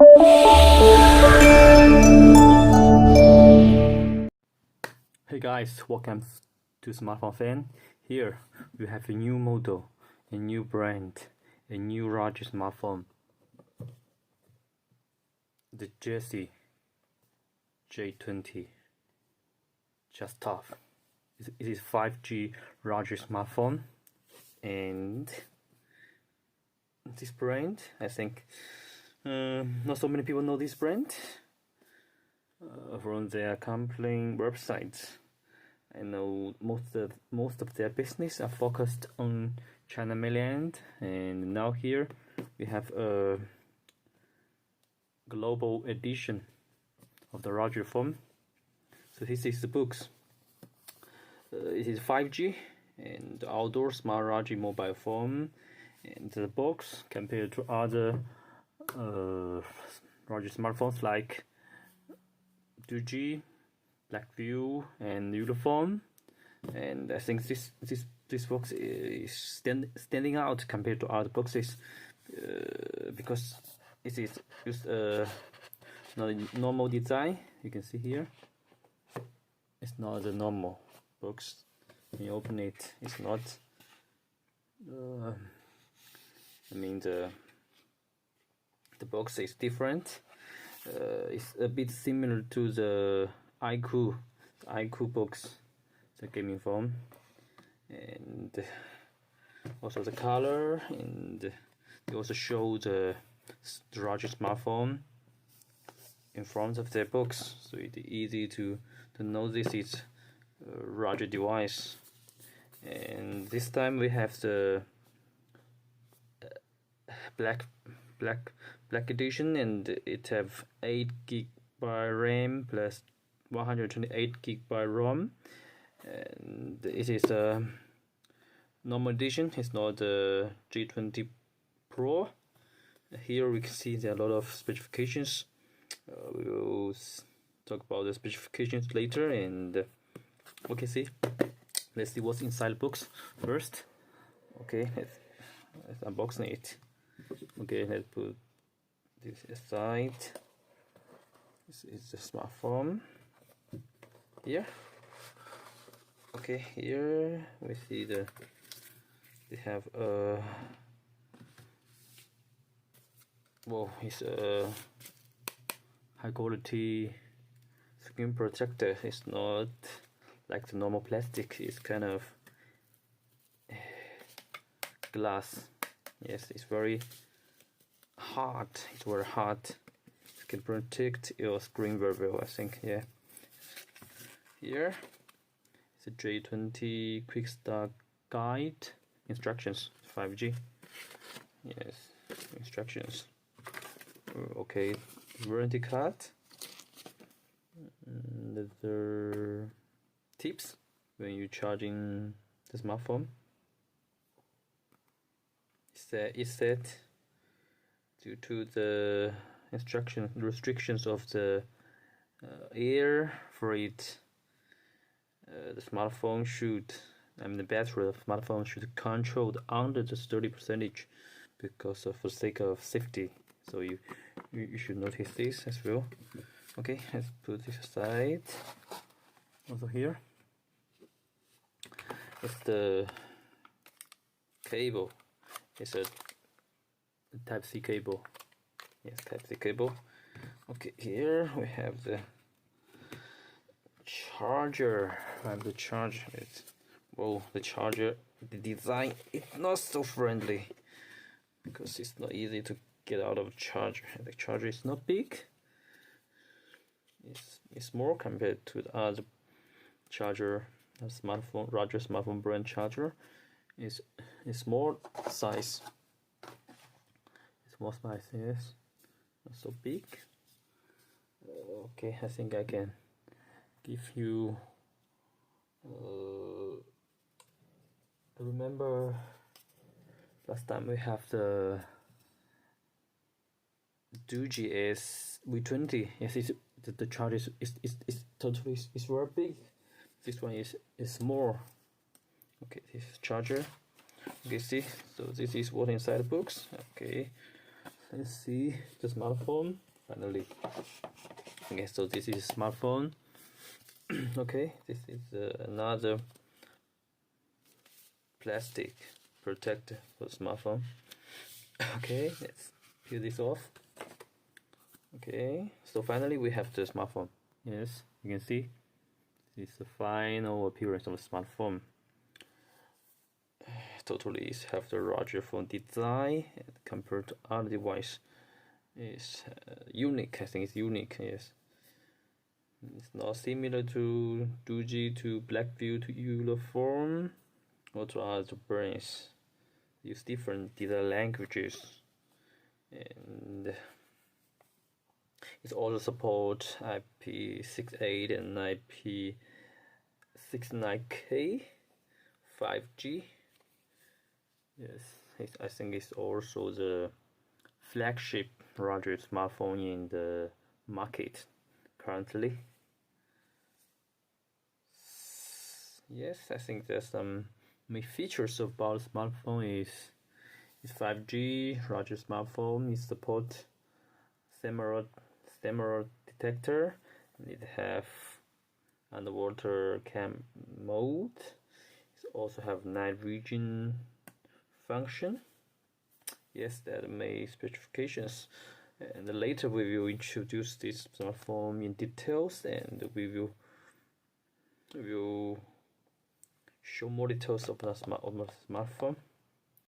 Hey guys, welcome to Smartphone Fan. Here we have a new model, a new brand, a new large smartphone, the Jesy J20. Just tough. It is 5G large smartphone, and this brand, I think not so many people know this brand from their company websites. I know most of their business are focused on China mainland, and now here we have a global edition of the larger phone. So this is the books. It is 5G and outdoor smart large mobile phone, and the box compared to other larger smartphones like 2G, Blackview, and Uniform, and I think this box is standing out compared to other boxes because it is just not a normal design. You can see here, it's not a normal box. When you open it, it's not. I mean the box is different. It's a bit similar to the iQOO box, the gaming phone, and also the color, and they also show the larger smartphone in front of their box, so it's easy to know this is a larger device. And this time we have the black edition, and it have 8GB RAM plus 128GB ROM, and it is a normal edition. It's not the J20 Pro. Here we can see there are a lot of specifications. We will talk about the specifications later, and okay, let's see what's inside the box first. Okay, let's unboxing it. Okay, let's put this aside. This is the smartphone here. Okay, here we see they have a it's a high quality screen protector. It's not like the normal plastic. It's kind of glass. Yes, it's very hard. It's very hard. It can protect your screen very well, I think. Yeah. Here it's a J20 Quick Start Guide instructions 5G. Yes, instructions. Okay, warranty card. The tips when you're charging the smartphone. It said due to the restrictions of the air for it, the smartphone should, the battery of the smartphone should control under the 30% because of the sake of safety. So you should notice this as well. Okay, let's put this aside. Also here, it's the cable. It's a Type-C cable. Yes, Type-C cable. Okay, here we have the charger. The charger. The charger. The design is not so friendly because it's not easy to get out of the charger. The charger is not big. It's small compared to the other charger. A larger smartphone brand charger is small size. Small size, yes, not so big. Okay, I think I can give you. I remember last time we have the 2G V20. Yes, the charger is totally very big. This one is small. Okay, this is charger. Okay, so this is what inside the box. Okay, let's see the smartphone. finally. Okay, so this is smartphone. Okay, this is another plastic protector for smartphone. Okay, let's peel this off. Okay, so finally we have the smartphone. Yes, you can see this is the final appearance of a smartphone. Totally have the larger phone design compared to other device. Is unique. I think it's unique. Yes, it's not similar to Doogee, to Blackview, to Uniform, or to other brands. Use different design languages, and it also supports IP68 and IP69K 5G. Yes, I think it's also the flagship Android smartphone in the market currently. Yes, I think there's some main features about the smartphone is 5G. Android smartphone. It support camera detector. It have underwater cam mode. It also have night vision function. Yes, that main specifications. And later we will introduce this smartphone in details, and we will show more details of the smartphone.